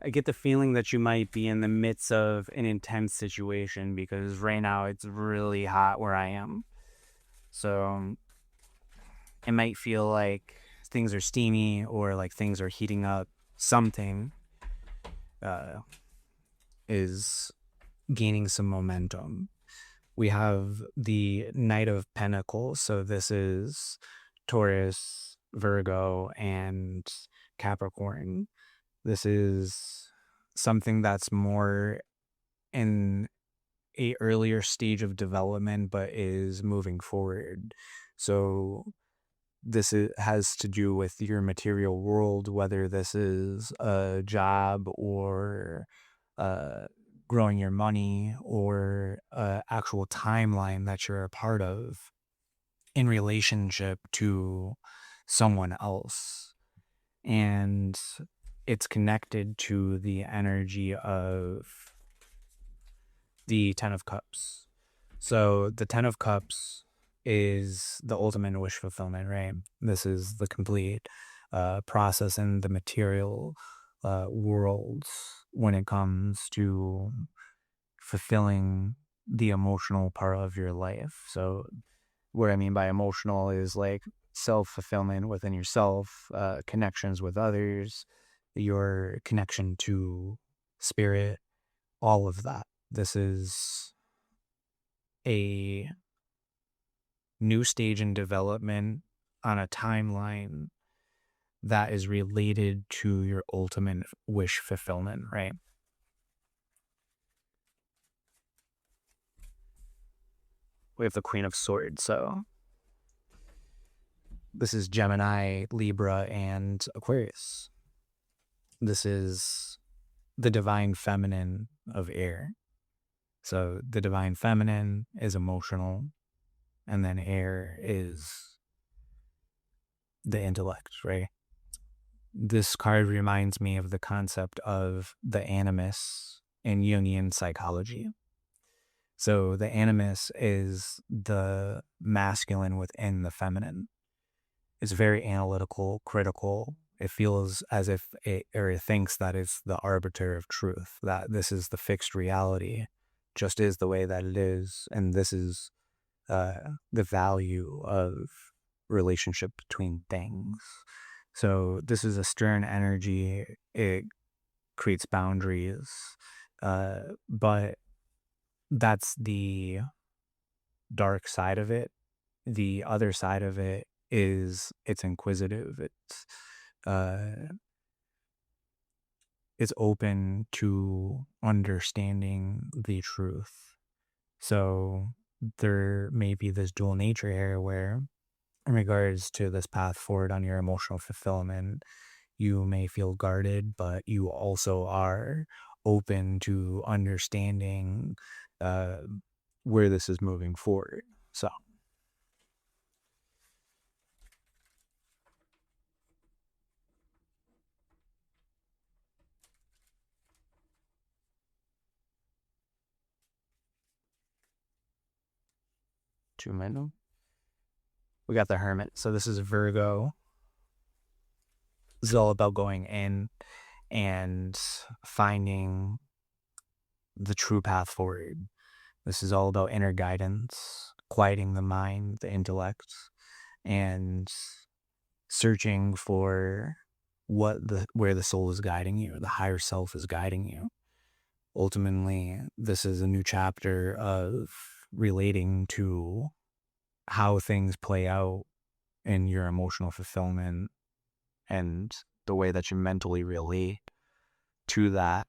I get the feeling that you might be in the midst of an intense situation because right now it's really hot where I am. So it might feel like things are steamy or like things are heating up. Something uh, is gaining some momentum. We have the Knight of Pentacles. So this is Taurus, Virgo, and Capricorn. This is something that's more in a earlier stage of development, but is moving forward. So has to do with your material world, whether this is a job or uh, growing your money or actual timeline that you're a part of in relationship to someone else. And it's connected to the energy of the Ten of Cups. So the Ten of Cups is the ultimate wish fulfillment, right? This is the complete process in the material world when it comes to fulfilling the emotional part of your life. So what I mean by emotional is like self-fulfillment within yourself, connections with others, your connection to spirit, all of that. This is a new stage in development on a timeline that is related to your ultimate wish fulfillment, right? We have the Queen of Swords. So this is Gemini, Libra, and Aquarius. This is the divine feminine of air. So the divine feminine is emotional, and then air is the intellect, right? This card reminds me of the concept of the animus in Jungian psychology. So the animus is the masculine within the feminine. It's very analytical, critical. It feels as if it thinks that it's the arbiter of truth, that this is the fixed reality, just is the way that it is, and this is the value of relationship between things. So this is a stern energy. It creates boundaries, but that's the dark side of it. The other side of it is it's inquisitive. Uh, it's open to understanding the truth. So there may be this dual nature here where, in regards to this path forward on your emotional fulfillment, you may feel guarded, but you also are open to understanding uh, where this is moving forward. So, two minutes. We got the Hermit. So this is Virgo. This is all about going in and finding the true path forward. This is all about inner guidance, quieting the mind, the intellect, and searching for where the soul is guiding you, the higher self is guiding you. Ultimately, this is a new chapter of relating to how things play out in your emotional fulfillment and the way that you mentally relate to that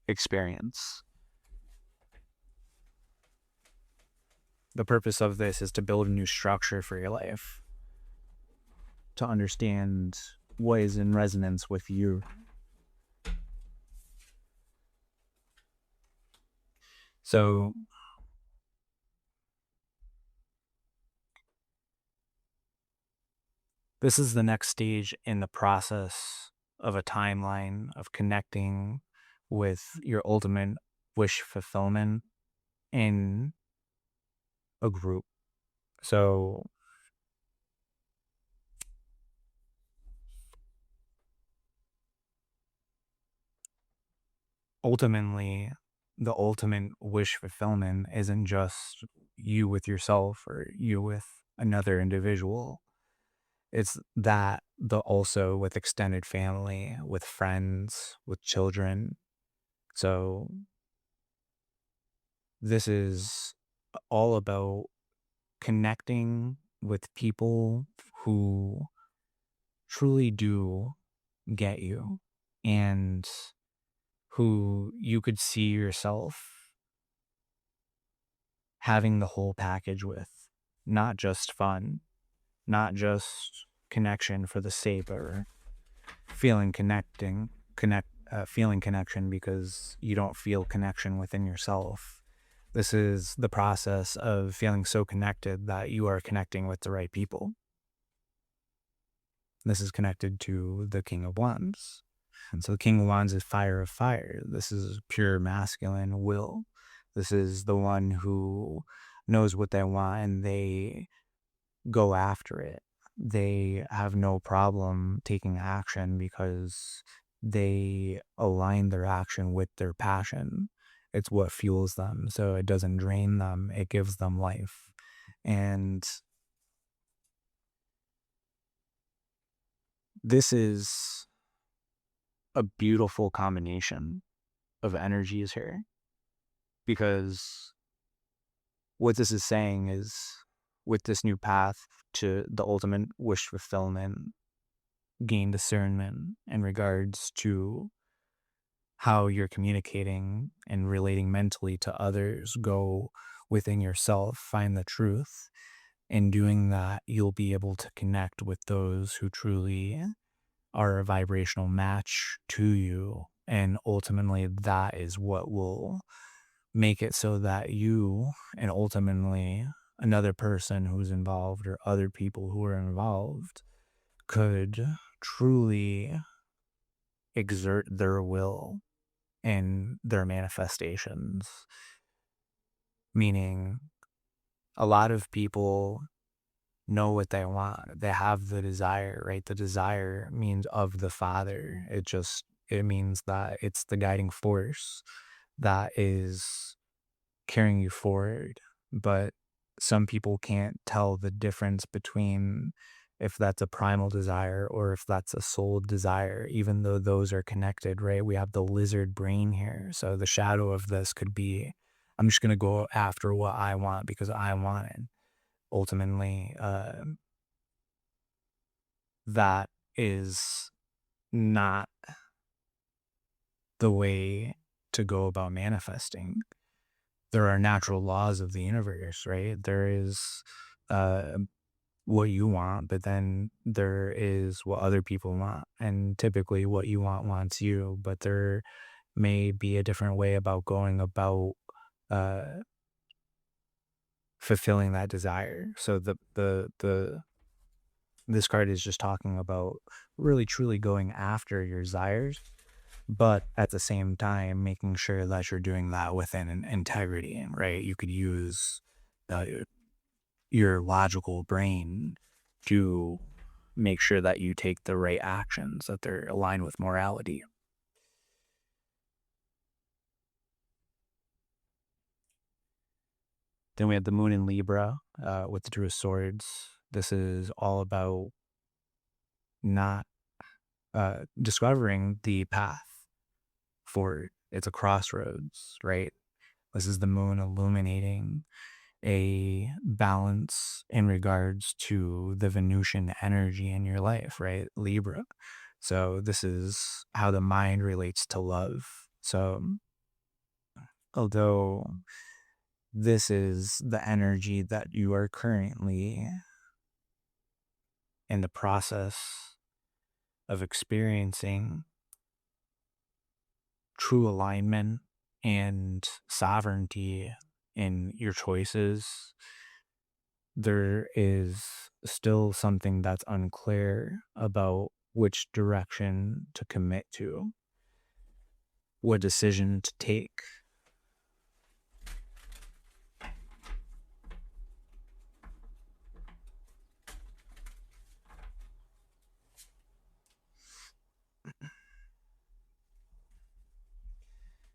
experience. The purpose of this is to build a new structure for your life, to understand what is in resonance with you. So this is the next stage in the process of a timeline of connecting with your ultimate wish fulfillment in a group. So ultimately, the ultimate wish fulfillment isn't just you with yourself or you with another individual. It's that the also with extended family, with friends, with children. So this is all about connecting with people who truly do get you and who you could see yourself having the whole package with, not just fun, not just connection for the sake or feeling connection because you don't feel connection within yourself. This is the process of feeling so connected that you are connecting with the right people. This is connected to the King of Wands. And so the King of Wands is fire of fire. This is pure masculine will. This is the one who knows what they want and they go after it. They have no problem taking action because they align their action with their passion. It's what fuels them. So it doesn't drain them, it gives them life. And this is a beautiful combination of energies here because what this is saying is with this new path to the ultimate wish fulfillment, gain discernment in regards to how you're communicating and relating mentally to others, go within yourself, find the truth. In doing that, you'll be able to connect with those who truly are a vibrational match to you. And ultimately, that is what will make it so that you and ultimately another person who's involved or other people who are involved could truly exert their will in their manifestations. Meaning, a lot of people know what they want. They have the desire, right? The desire means of the Father. It means that it's the guiding force that is carrying you forward. But some people can't tell the difference between if that's a primal desire or if that's a soul desire, even though those are connected, right? We have the lizard brain here. So the shadow of this could be, I'm just going to go after what I want because I want it. Ultimately, that is not the way to go about manifesting. There are natural laws of the universe, right? There is what you want, but then there is what other people want. And typically what you want wants you, but there may be a different way about going about fulfilling that desire. So this card is just talking about really truly going after your desires, but at the same time making sure that you're doing that within an integrity, right? You could use uh, your logical brain to make sure that you take the right actions, that they're aligned with morality. Then we have the moon in Libra with the Two of Swords. This is all about not discovering the path forward. It's a crossroads, right? This is the moon illuminating a balance in regards to the Venusian energy in your life, right? Libra. So this is how the mind relates to love. So although this is the energy that you are currently in the process of experiencing true alignment and sovereignty in your choices, there is still something that's unclear about which direction to commit to, what decision to take.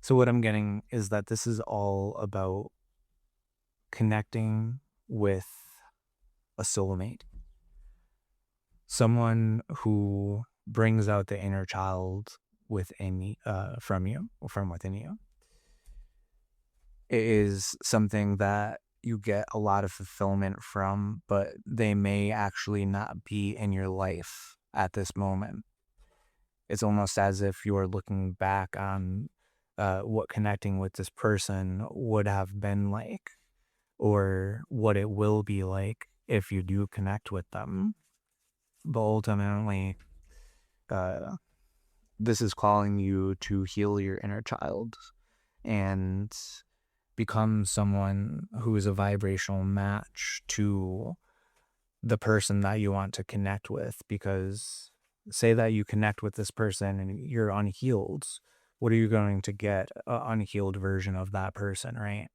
So what I'm getting is that this is all about connecting with a soulmate, someone who brings out the inner child within from you or from within you. It is something that you get a lot of fulfillment from, but they may actually not be in your life at this moment. It's almost as if you're looking back on what connecting with this person would have been like, or what it will be like if you do connect with them. But ultimately, uh, this is calling you to heal your inner child and become someone who is a vibrational match to the person that you want to connect with. Because say that you connect with this person and you're unhealed, what are you going to get? An unhealed version of that person, right?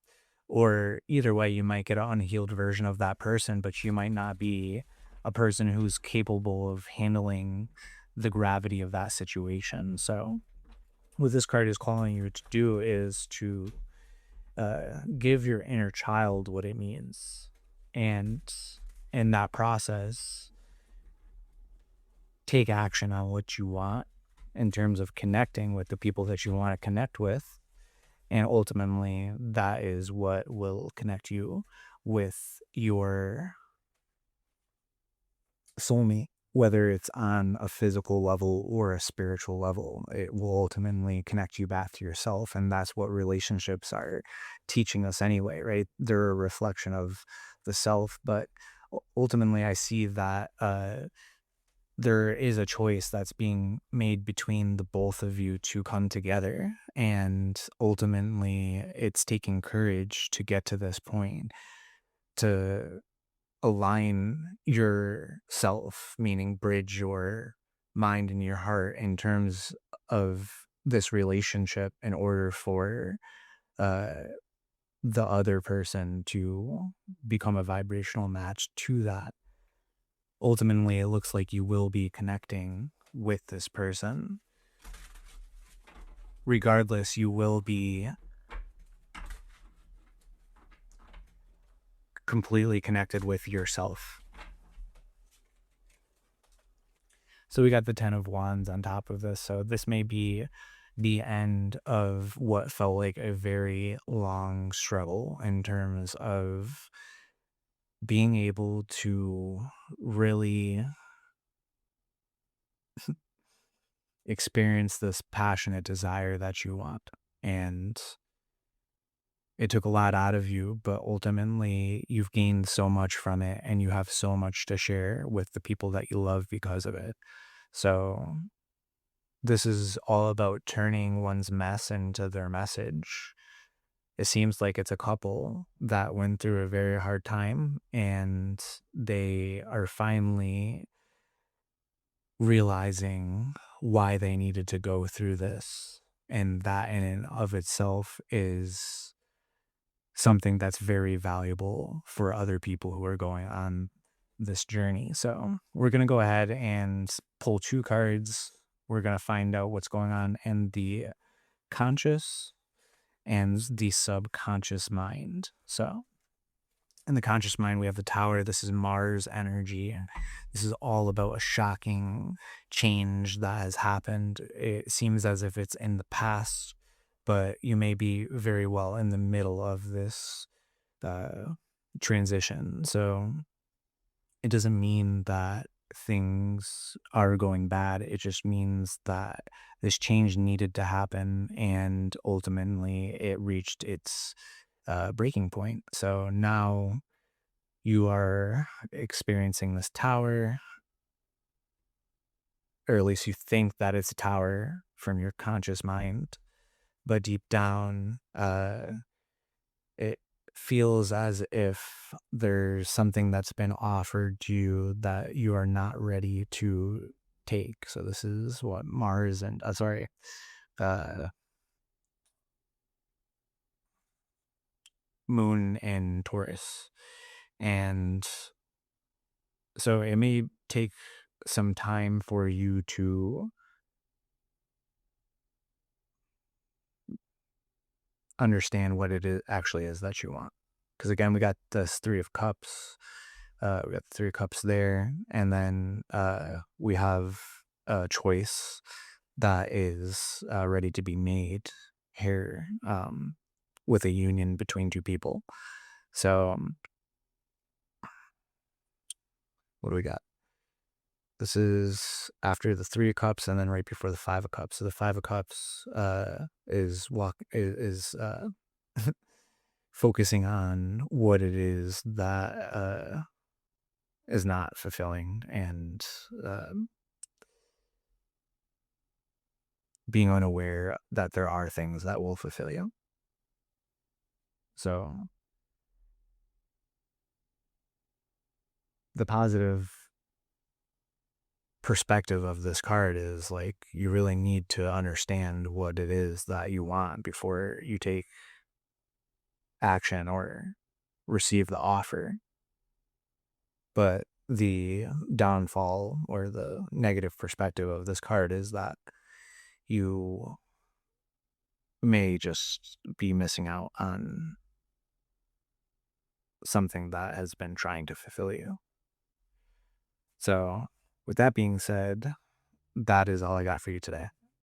Or either way, you might get an unhealed version of that person, but you might not be a person who's capable of handling the gravity of that situation. So what this card is calling you to do is to give your inner child what it means, and in that process take action on what you want in terms of connecting with the people that you want to connect with, and ultimately that is what will connect you with your soulmate, whether it's on a physical level or a spiritual level. It will ultimately connect you back to yourself. And that's what relationships are teaching us anyway, right? They're a reflection of the self. But ultimately, I see that there is a choice that's being made between the both of you to come together. And ultimately, it's taking courage to get to this point, to align yourself, meaning bridge your mind and your heart in terms of this relationship in order for uh, the other person to become a vibrational match to that. Ultimately, it looks like you will be connecting with this person. Regardless, you will be completely connected with yourself. So we got the 10 of Wands on top of this. So this may be the end of what felt like a very long struggle in terms of being able to really experience this passionate desire that you want. And it took a lot out of you, but ultimately you've gained so much from it and you have so much to share with the people that you love because of it. So this is all about turning one's mess into their message. It seems like it's a couple that went through a very hard time and they are finally realizing why they needed to go through this. And that in and of itself is something that's very valuable for other people who are going on this journey. So we're going to go ahead and pull 2 cards. We're going to find out what's going on in the conscious and the subconscious mind. So in the conscious mind, we have the Tower. This is Mars energy. This is all about a shocking change that has happened. It seems as if it's in the past, but you may be very well in the middle of this transition. So it doesn't mean that things are going bad. It just means that this change needed to happen, and ultimately it reached its breaking point. So now you are experiencing this tower, or at least you think that it's a tower from your conscious mind, but deep down, it feels as if there's something that's been offered to you that you are not ready to take. So this is what Mars and uh, Moon and Taurus. And so it may take some time for you to understand what actually is that you want. Because again, we got this Three of Cups. We got the Three of Cups there, and then we have a choice that is ready to be made here, with a union between two people. So, what do we got? This is after the Three of Cups, and then right before the Five of Cups. So the Five of Cups is focusing on what it is that is not fulfilling, and being unaware that there are things that will fulfill you. So the positive perspective of this card is like you really need to understand what it is that you want before you take action or receive the offer. But the downfall or the negative perspective of this card is that you may just be missing out on something that has been trying to fulfill you. So, with that being said, that is all I got for you today.